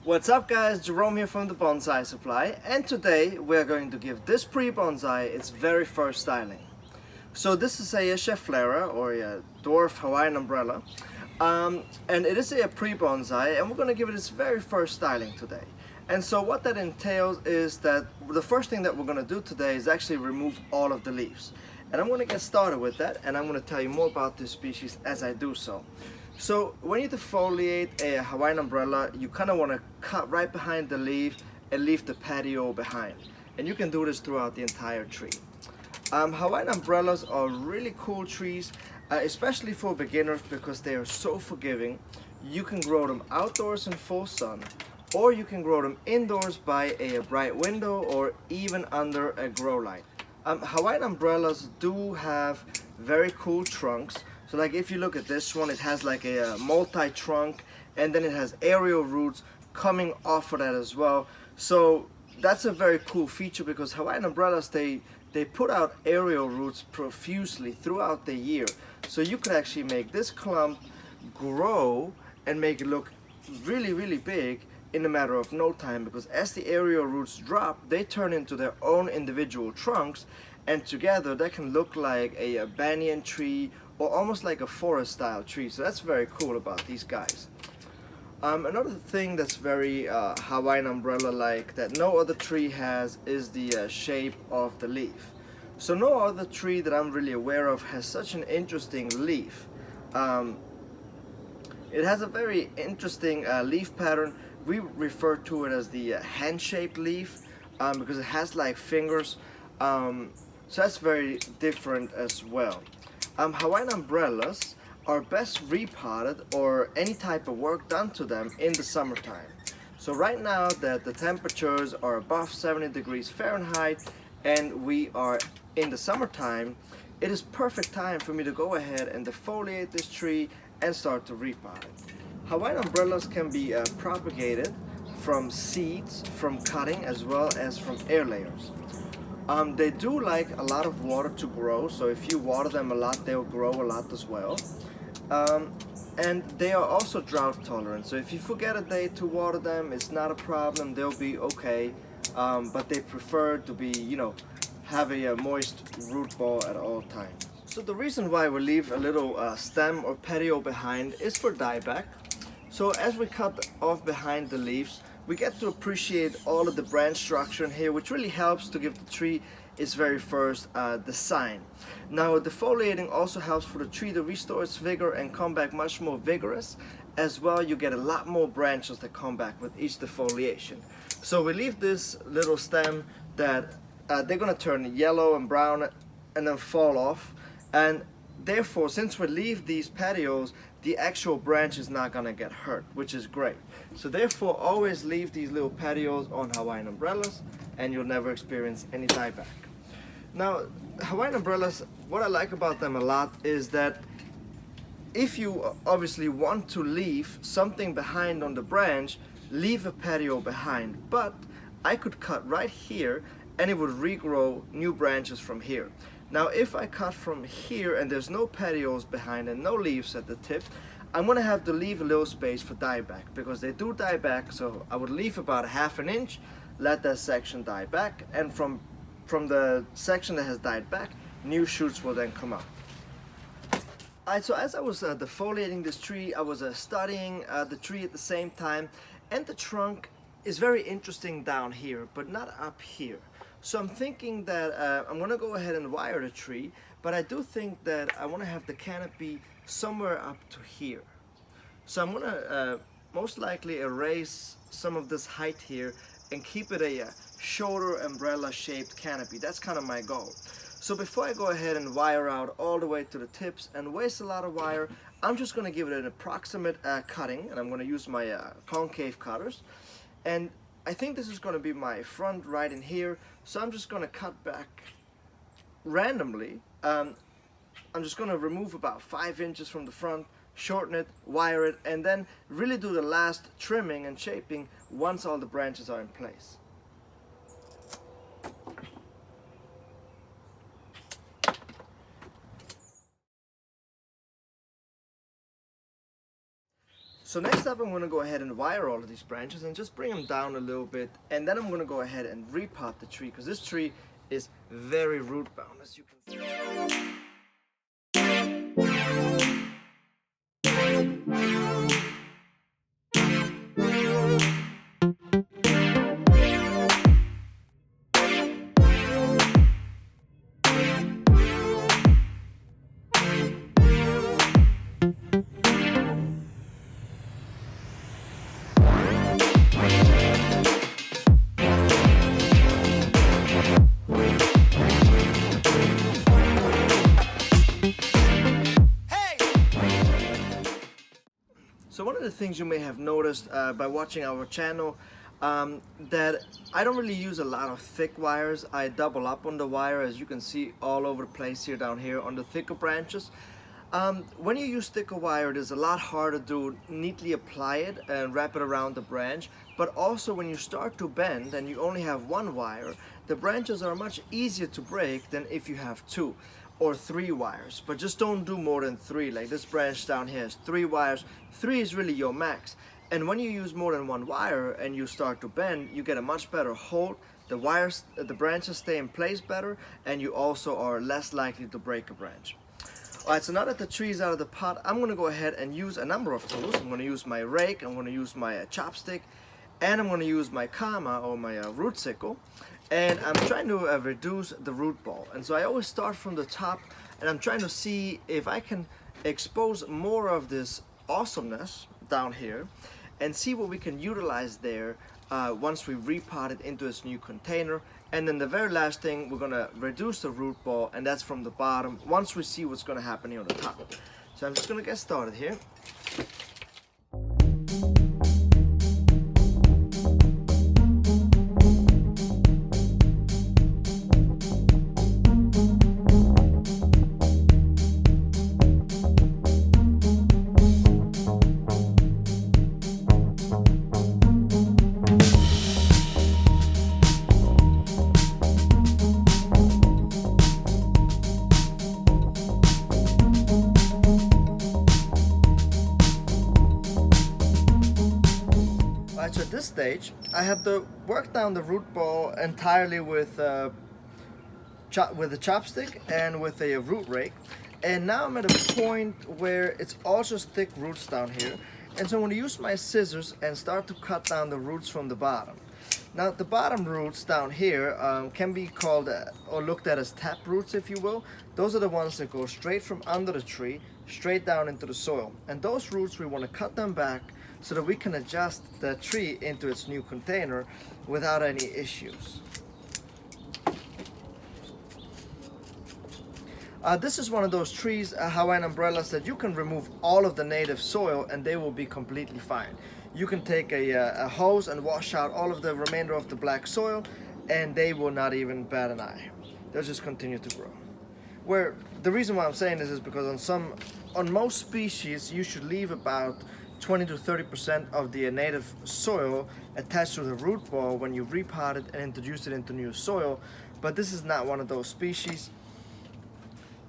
What's up guys, Jerome here from the Bonsai Supply, and today we're going to give this pre-bonsai its very first styling. So this is a Schefflera or a dwarf Hawaiian umbrella, and it is a pre-bonsai, and we're going to give it its very first styling today. And so what that entails is that the first thing that we're going to do today is actually remove all of the leaves. And I'm going to get started with that, and I'm going to tell you more about this species as I do so. So when you defoliate a Hawaiian umbrella, you kind of want to cut right behind the leaf and leave the patio behind. And you can do this throughout the entire tree. Hawaiian umbrellas are really cool trees, especially for beginners because they are so forgiving. You can grow them outdoors in full sun, or you can grow them indoors by a bright window or even under a grow light. Hawaiian umbrellas do have very cool trunks. So like if you look at this one, it has like a multi-trunk, and then it has aerial roots coming off of that as well. So that's a very cool feature because Hawaiian umbrellas, they put out aerial roots profusely throughout the year. So you could actually make this clump grow and make it look really big in a matter of no time, because as the aerial roots drop, they turn into their own individual trunks, and together they can look like a banyan tree or almost like a forest style tree. So that's very cool about these guys. Another thing that's very Hawaiian umbrella like that no other tree has is the shape of the leaf. So no other tree that I'm really aware of has such an interesting leaf. It has a very interesting leaf pattern. We refer to it as the hand-shaped leaf because it has like fingers. So that's very different as well. Hawaiian umbrellas are best repotted or any type of work done to them in the summertime. So right now that the temperatures are above 70 degrees Fahrenheit and we are in the summertime, it is perfect time for me to go ahead and defoliate this tree and start to repot it. Hawaiian umbrellas can be propagated from seeds, from cutting, as well as from air layers. They do like a lot of water to grow, so if you water them a lot, they'll grow a lot as well. And they are also drought tolerant, so if you forget a day to water them, it's not a problem, they'll be okay. But they prefer to be, have a moist root ball at all times. So the reason why we leave a little stem or petiole behind is for dieback. So as we cut off behind the leaves, we get to appreciate all of the branch structure in here, which really helps to give the tree its very first design. Now defoliating also helps for the tree to restore its vigor and come back much more vigorous. As well, you get a lot more branches that come back with each defoliation. So we leave this little stem that they're gonna turn yellow and brown and then fall off. And therefore, since we leave these petioles, the actual branch is not gonna get hurt, which is great. So therefore, always leave these little petioles on Hawaiian umbrellas and you'll never experience any dieback. Now, Hawaiian umbrellas, what I like about them a lot is that if you obviously want to leave something behind on the branch, leave a petiole behind. But I could cut right here and it would regrow new branches from here. Now if I cut from here and there's no petioles behind and no leaves at the tip, I'm gonna have to leave a little space for dieback because they do die back. So I would leave about 1/2 inch, let that section die back, and from the section that has died back, new shoots will then come up. Alright, so as I was defoliating this tree, I was studying the tree at the same time, and the trunk is very interesting down here, but not up here. So I'm thinking that I'm gonna go ahead and wire the tree, but I do think that I wanna have the canopy somewhere up to here. So I'm gonna most likely erase some of this height here and keep it a shorter umbrella shaped canopy. That's kind of my goal. So before I go ahead and wire out all the way to the tips and waste a lot of wire, I'm just gonna give it an approximate cutting, and I'm gonna use my concave cutters. And I think this is going to be my front right in here, so I'm just going to cut back randomly. I'm just going to remove about 5 inches from the front, shorten it, wire it, and then really do the last trimming and shaping once all the branches are in place. So next up, I'm going to go ahead and wire all of these branches and just bring them down a little bit, and then I'm going to go ahead and repot the tree because this tree is very root bound, as you can see. So one of the things you may have noticed by watching our channel that I don't really use a lot of thick wires. I double up on the wire, as you can see all over the place here down here on the thicker branches. When you use thicker wire, it is a lot harder to neatly apply it and wrap it around the branch, but also when you start to bend and you only have one wire, the branches are much easier to break than if you have two or three wires. But just don't do more than three. Like this branch down here has three wires. Three is really your max. And when you use more than one wire and you start to bend, you get a much better hold. The wires, the branches stay in place better, and you also are less likely to break a branch. Alright, so now that the tree is out of the pot, I'm going to go ahead and use a number of tools. I'm going to use my rake, I'm going to use my chopstick, and I'm going to use my kama or my root sickle. And I'm trying to reduce the root ball. And so I always start from the top, and I'm trying to see if I can expose more of this awesomeness down here and see what we can utilize there once we repot it into this new container. And then the very last thing, we're gonna reduce the root ball, and that's from the bottom once we see what's gonna happen here on the top. So I'm just gonna get started here. So at this stage, I have to work down the root ball entirely with a chopstick and with a root rake. And now I'm at a point where it's all just thick roots down here. And so I'm going to use my scissors and start to cut down the roots from the bottom. Now the bottom roots down here can be called or looked at as tap roots, if you will. Those are the ones that go straight from under the tree, straight down into the soil. And those roots, we want to cut them back so that we can adjust the tree into its new container without any issues. This is one of those trees, Hawaiian umbrellas, that you can remove all of the native soil and they will be completely fine. You can take a hose and wash out all of the remainder of the black soil and they will not even bat an eye. They'll just continue to grow. Where the reason why I'm saying this is because on most species you should leave about 20 to 30% of the native soil attached to the root ball when you repot it and introduce it into new soil, but this is not one of those species,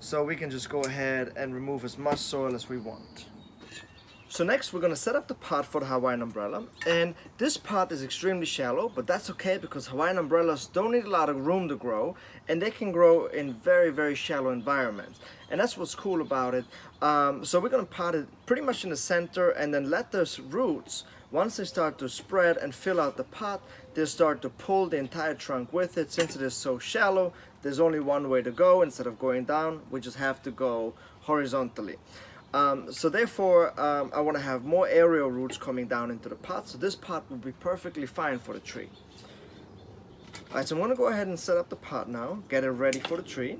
so we can just go ahead and remove as much soil as we want. So next we're going to set up the pot for the Hawaiian umbrella, and this pot is extremely shallow, but that's okay because Hawaiian umbrellas don't need a lot of room to grow, and they can grow in very, very shallow environments, and that's what's cool about it. So we're going to pot it pretty much in the center and then let those roots, once they start to spread and fill out the pot, they'll start to pull the entire trunk with it. Since it is so shallow, there's only one way to go. Instead of going down, we just have to go horizontally. So therefore, I want to have more aerial roots coming down into the pot, so this pot will be perfectly fine for the tree. Alright, so I'm going to go ahead and set up the pot now, get it ready for the tree.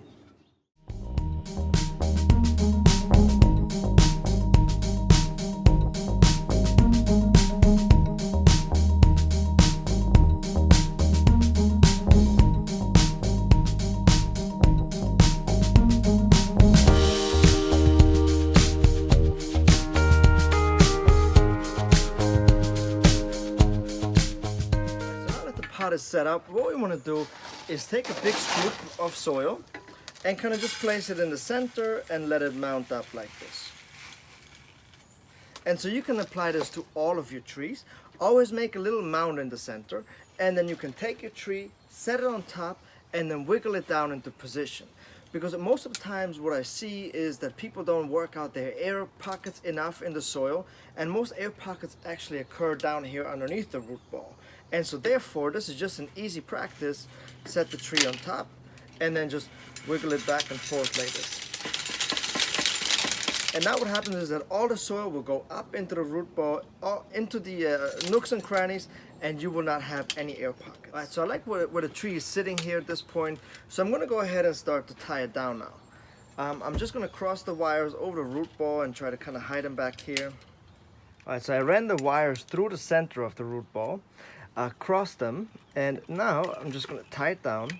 Is set up, what we want to do is take a big scoop of soil and kind of just place it in the center and let it mount up like this. And so you can apply this to all of your trees. Always make a little mound in the center, and then you can take your tree, set it on top, and then wiggle it down into position. Because most of the times what I see is that people don't work out their air pockets enough in the soil, and most air pockets actually occur down here underneath the root ball. And so therefore, this is just an easy practice. Set the tree on top, and then just wiggle it back and forth like this. And now what happens is that all the soil will go up into the root ball, into the nooks and crannies, and you will not have any air pockets. All right, so I like where the tree is sitting here at this point. So I'm gonna go ahead and start to tie it down now. I'm just gonna cross the wires over the root ball and try to kind of hide them back here. All right, so I ran the wires through the center of the root ball, crossed them, and now I'm just gonna tie it down.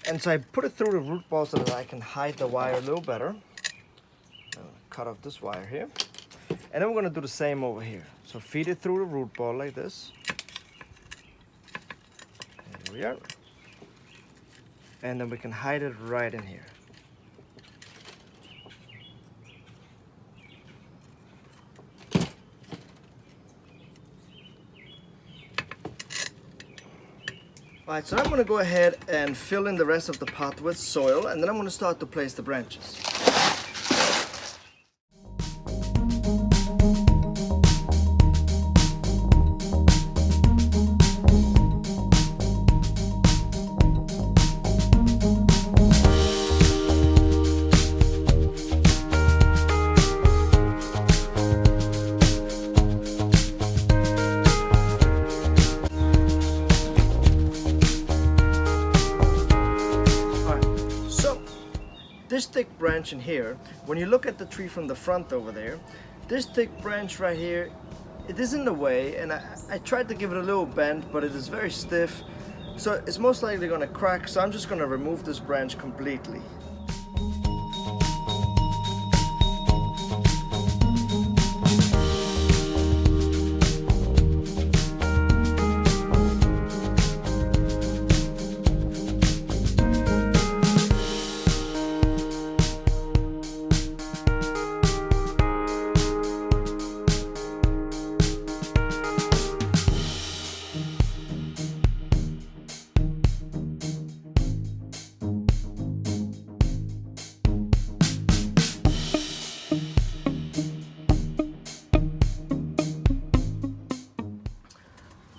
And so I put it through the root ball so that I can hide the wire a little better. Cut off this wire here, and then we're going to do the same over here. So feed it through the root ball like this. There we are. And then we can hide it right in here. Alright, so I'm going to go ahead and fill in the rest of the pot with soil, and then I'm going to start to place the branches. This thick branch in here, when you look at the tree from the front over there, this thick branch right here, it is in the way, and I tried to give it a little bend, but it is very stiff, so it's most likely going to crack, so I'm just going to remove this branch completely.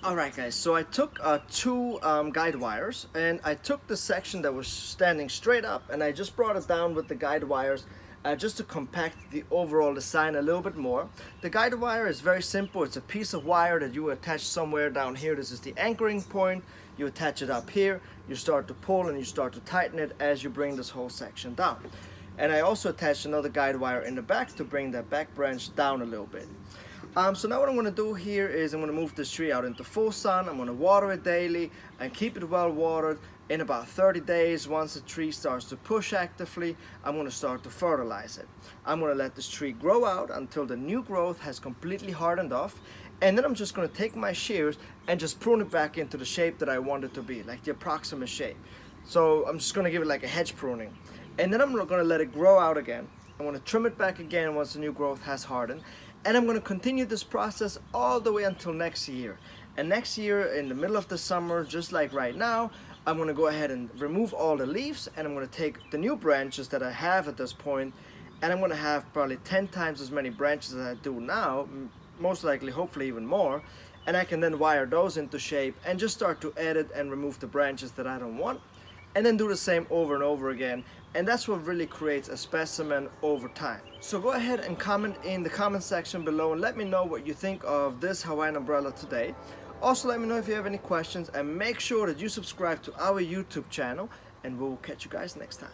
Alright guys, so I took two guide wires, and I took the section that was standing straight up and I just brought it down with the guide wires just to compact the overall design a little bit more. The guide wire is very simple. It's a piece of wire that you attach somewhere down here. This is the anchoring point. You attach it up here, you start to pull and you start to tighten it as you bring this whole section down. And I also attached another guide wire in the back to bring that back branch down a little bit. So now what I'm going to do here is I'm going to move this tree out into full sun. I'm going to water it daily and keep it well watered. In about 30 days, once the tree starts to push actively, I'm going to start to fertilize it. I'm going to let this tree grow out until the new growth has completely hardened off. And then I'm just going to take my shears and just prune it back into the shape that I want it to be, like the approximate shape. So I'm just going to give it like a hedge pruning. And then I'm going to let it grow out again. I'm going to trim it back again once the new growth has hardened. And I'm going to continue this process all the way until next year. And next year, in the middle of the summer, just like right now, I'm going to go ahead and remove all the leaves, and I'm going to take the new branches that I have at this point, and I'm going to have probably 10 times as many branches as I do now, most likely, hopefully even more, and I can then wire those into shape and just start to edit and remove the branches that I don't want, and then do the same over and over again. And that's what really creates a specimen over time. So go ahead and comment in the comment section below and let me know what you think of this Hawaiian umbrella today. Also let me know if you have any questions, and make sure that you subscribe to our YouTube channel, and we'll catch you guys next time.